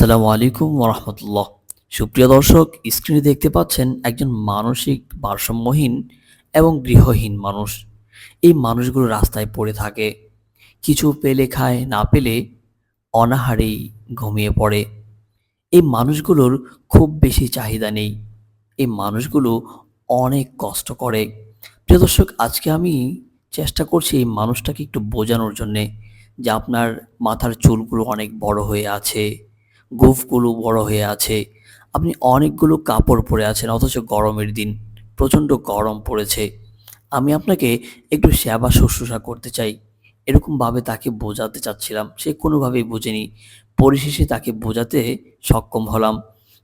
আসসালামু আলাইকুম ওরহমতুল্লাহ। সুপ্রিয় দর্শক, স্ক্রিনে দেখতে পাচ্ছেন একজন মানসিক ভারসাম্যহীন এবং গৃহহীন মানুষ। এই মানুষগুলো রাস্তায় পড়ে থাকে, কিছু পেলে খায়, না পেলে অনাহারেই ঘুমিয়ে পড়ে। এই মানুষগুলোর খুব বেশি চাহিদা নেই, এই মানুষগুলো অনেক কষ্ট করে। প্রিয় দর্শক, আজকে আমি চেষ্টা করছি এই মানুষটাকে একটু বোঝানোর জন্যে যে আপনার মাথার চুলগুলো অনেক বড় হয়ে আছে, গোঁফগুলো বড় হয়ে আছে, আপনি অনেকগুলো কাপড় পরে আছেন অথচ গরমের দিন, প্রচণ্ড গরম পড়েছে। আমি আপনাকে একটু সেবা শুশ্রূষা করতে চাই, এরকমভাবে তাকে বোঝাতে চাচ্ছিলাম। সে কোনোভাবেই বোঝেনি। পরিশেষে তাকে বোঝাতে সক্ষম হলাম।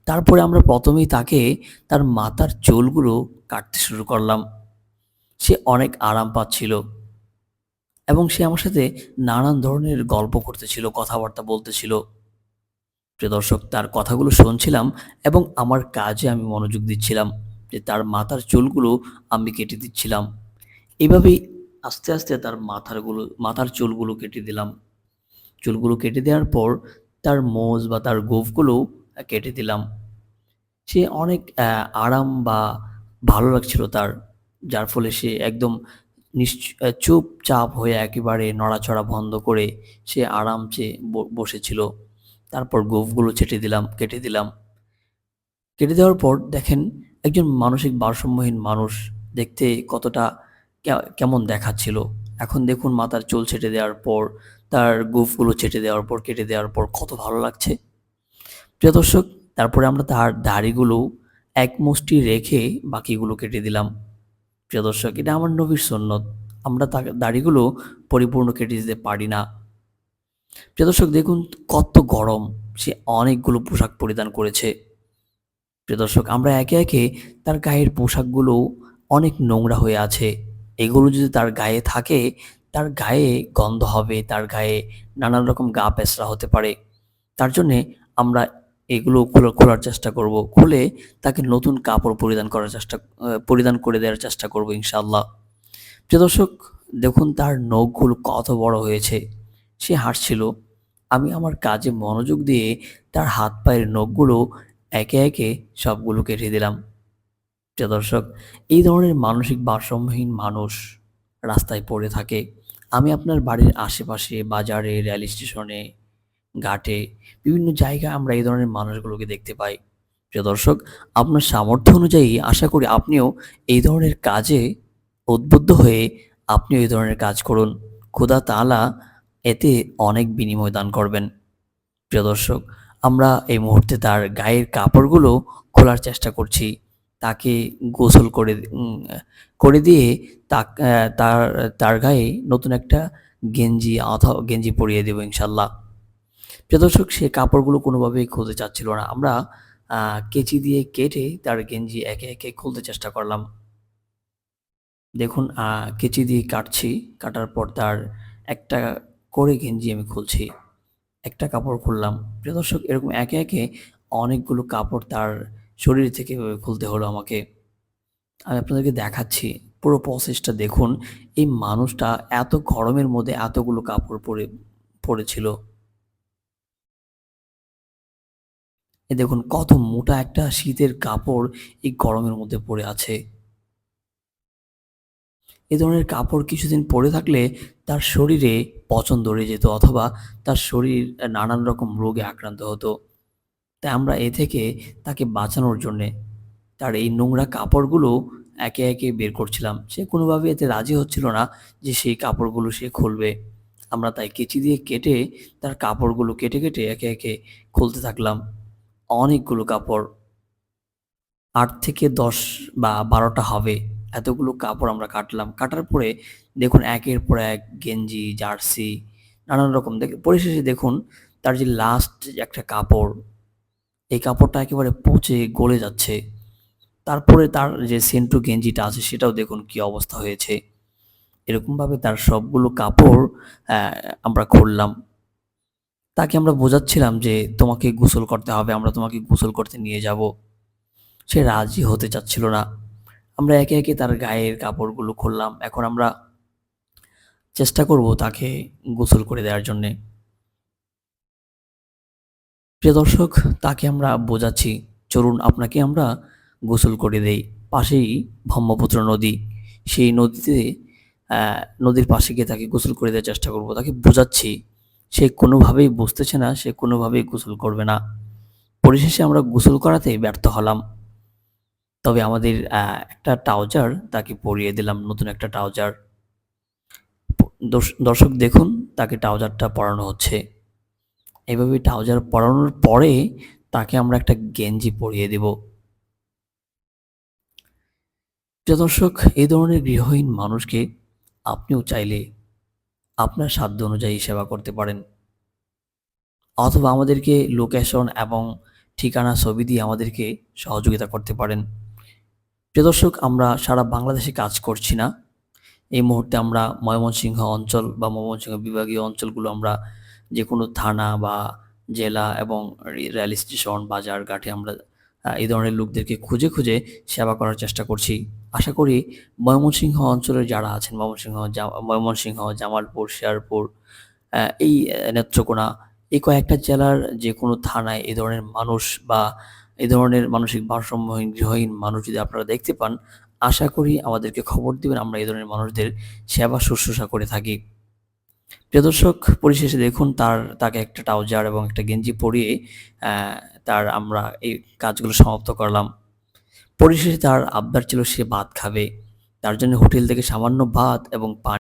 তারপরে আমরা ১ম এই তাকে তার মাথার চুলগুলো কাটতে শুরু করলাম। সে অনেক আরাম পাচ্ছিল এবং সে আমার সাথে নানান ধরনের গল্প করতেছিল, কথাবার্তা বলতেছিল। প্রিয় দর্শক, তার কথাগুলো শুনছিলাম এবং আমার কাজে আমি মনোযোগ দিচ্ছিলাম যে তার মাথার চুলগুলো আমি কেটে দিচ্ছিলাম। এভাবেই আস্তে, আস্তে তার মাথার চুলগুলো কেটে দিলাম। চুলগুলো কেটে দেওয়ার পর তার মোজ বা তার গোঁফগুলোও কেটে দিলাম। সে অনেক আরাম বা ভালো লাগছিল তার। যার ফলে সে একদম চুপচাপ হয়ে একেবারে নড়াচড়া বন্ধ করে সে আরামসে বসেছিল। তারপর গোঁফগুলো কেটে দিলাম। কেটে দেওয়ার পর দেখেন, একজন মানসিক ভারসাম্যহীন মানুষ দেখতে কতটা কেমন দেখাচ্ছিল। এখন দেখুন মাথার চুল ছেঁটে দেওয়ার পর, তার গোঁফগুলো ছেঁটে দেওয়ার পর, কেটে দেওয়ার পর কত ভালো লাগছে। প্রিয় দর্শক, তারপরে আমরা তার দাড়িগুলো এক মুষ্টি রেখে বাকিগুলো কেটে দিলাম। প্রিয় দর্শক, এটা আমার নবীর সুন্নত। আমরা দাড়িগুলো পরিপূর্ণ কেটে দিতে পারি না। প্রিয় দর্শক, দেখুন কত গরম, সে অনেকগুলো পোশাক পরিধান করেছে। প্রিয় দর্শক, আমরা একে একে তার গায়ের পোশাকগুলো অনেক নোংরা হয়ে আছে। এগুলো যদি তার গায়ে থাকে, তার গায়ে গন্ধ হবে, তার গায়ে নানান রকম গা পেঁচড়া হতে পারে। তার জন্যে আমরা এগুলো খোলার চেষ্টা করব। খুলে তাকে নতুন কাপড় পরিধান করে দেওয়ার চেষ্টা করব ইনশাআল্লাহ। প্রিয় দর্শক, দেখুন তার নখগুলো কত বড় হয়েছে। সে হাসছিল। আমি আমার কাজে মনোযোগ দিয়ে তার হাত পায়ের নখগুলো একে একে সবগুলো কেটে দিলাম। প্রিয় দর্শক, এই ধরনের মানসিক ভারসাম্যহীন মানুষ রাস্তায় পড়ে থাকে। আমি আপনার বাড়ির আশেপাশে, বাজারে, রেল স্টেশনে, ঘাটে, বিভিন্ন জায়গায় আমরা এই ধরনের মানুষগুলোকে দেখতে পাই। প্রিয় দর্শক, আপনার সামর্থ্য অনুযায়ী আশা করি আপনিও এই ধরনের কাজে উদ্বুদ্ধ হয়ে আপনিও এই ধরনের কাজ করুন। খোদা তাআলা এতে অনেক বিনিময় দান করবেন। প্রিয় দর্শক, আমরা এই মুহূর্তে তার গায়ের কাপড়গুলো খোলার চেষ্টা করছি। তাকে গোসল করে দিয়ে তাক অ্যা তার তার গায়ে নতুন একটা গেঞ্জি পরিয়ে দেব ইনশাআল্লাহ। প্রিয় দর্শক, সে কাপড়গুলো কোনোভাবেই খুলতে চাচ্ছিল না। আমরা কেচি দিয়ে কেটে তার গেঞ্জি একে একে খুলতে চেষ্টা করলাম। দেখুন কেচি দিয়ে কাটছি। কাটার পর তার একটা করে গেঞ্জি আমি খুলছি। একটা কাপড় খুললাম। প্রিয় দর্শক, এরকম একে একে অনেকগুলো কাপড় তার শরীর থেকে এভাবে খুলতে হলো আমাকে। আমি আপনাদেরকে দেখাচ্ছি। পুরো প্রসেসটা দেখুন। এই মানুষটা এত গরমের মধ্যে এতগুলো কাপড় পরেছিল। দেখুন কত মোটা একটা শীতের কাপড় এই গরমের মধ্যে পড়ে আছে। এ ধরনের কাপড় কিছুদিন পরে থাকলে তার শরীরে পচন ধরে যেত অথবা তার শরীর নানান রকম রোগে আক্রান্ত হতো। তাই আমরা এ থেকে তাকে বাঁচানোর জন্যে তার এই নোংরা কাপড়গুলো একে একে বের করছিলাম। সে কোনোভাবে এতে রাজি হচ্ছিল না যে সেই কাপড়গুলো সে খুলবে। আমরা তাই কেচি দিয়ে কেটে তার কাপড়গুলো কেটে একে একে খুলতে থাকলাম। অনেকগুলো কাপড়, ৮ থেকে ১০ বা ১২ টা হবে। এতগুলো কাপড় আমরা কাটলাম। কাটার পরে দেখুন একের পর এক গেঞ্জি, জার্সি, নানান রকম পরিশেষে দেখুন তার যে লাস্ট একটা কাপড়, এই কাপড়টা একেবারে পচে গলে যাচ্ছে। তারপরে তার যে সেন্টু গেঞ্জিটা আছে সেটাও দেখুন কি অবস্থা হয়েছে। এরকমভাবে তার সবগুলো কাপড় অ্যা আমরা খুললাম। তাকে আমরা বোঝাচ্ছিলাম যে, "তোমাকে গোসল করতে হবে। আমরা তোমাকে গোসল করতে নিয়ে যাবো।" সে রাজি হতে চাচ্ছিল না। আমরা একে একে তার গায়ের কাপড়গুলো খুললাম। এখন আমরা চেষ্টা করব তাকে গোসল করে দেওয়ার জন্যে। প্রিয় দর্শক, তাকে আমরা বোঝাচ্ছি, চলুন আপনাকে আমরা গোসল করে দেই। পাশেই ব্রহ্মপুত্র নদী। সেই নদীতে নদীর পাশে গিয়ে তাকে গোসল করে দেওয়ার চেষ্টা করব। তাকে বোঝাচ্ছি। সে কোনোভাবেই বুঝতেছে না, সে কোনোভাবেই গোসল করবে না। পরিশেষে আমরা গোসল করাতে ব্যর্থ হলাম। তবে আমাদের একটা ট্রাউজার তাকে পরিয়ে দিলাম, নতুন একটা ট্রাউজার। দর্শক দেখুন, তাকে ট্রাউজারটা পরানো হচ্ছে। এভাবে ট্রাউজার পরানোর পরে তাকে আমরা একটা গেঞ্জি পরিয়ে দেব। প্রিয় দর্শক, এই ধরনের গৃহহীন মানুষকে আপনিও চাইলে আপনার সাধ্য অনুযায়ী সেবা করতে পারেন, অথবা আমাদেরকে লোকেশন এবং ঠিকানা ছবি দিয়ে আমাদেরকে সহযোগিতা করতে পারেন। প্রিয় দর্শক, আমরা সারা বাংলাদেশে কাজ করছি না। এই মুহূর্তে আমরা ময়মনসিংহ অঞ্চল বা ময়মনসিংহ বিভাগীয় অঞ্চলগুলো আমরা যেকোনো থানা বা জেলা এবং রেল স্টেশন, বাজার ঘাটে আমরা এই ধরনের লোকদেরকে খুঁজে, খুঁজে সেবা করার চেষ্টা করছি। আশা করি ময়মনসিংহ অঞ্চলের যারা আছেন, ময়মনসিংহ, জামালপুর, শেরপুর, এই নেত্রকোনা, এই কয়েকটা জেলার যেকোনো থানায় এই ধরনের মানুষ বা এই ধরনের মানসিক ভারসাম্যহীন গৃহহীন মানুষ যদি আপনারা দেখতে পান, আশা করি আমাদেরকে খবর দিবেন। আমরা এই ধরনের মানুষদের সেবা শুশ্রূষা করে থাকি। প্রিয় দর্শক, পরিশেষে দেখুন তাকে একটা ট্রাউজার এবং একটা গেঞ্জি পরিয়ে অ্যা আমরা এই কাজগুলো সমাপ্ত করলাম। পরিশেষে তার আবদার ছিল সে ভাত খাবে। তার জন্য হোটেল থেকে সামান্য ভাত এবং পানি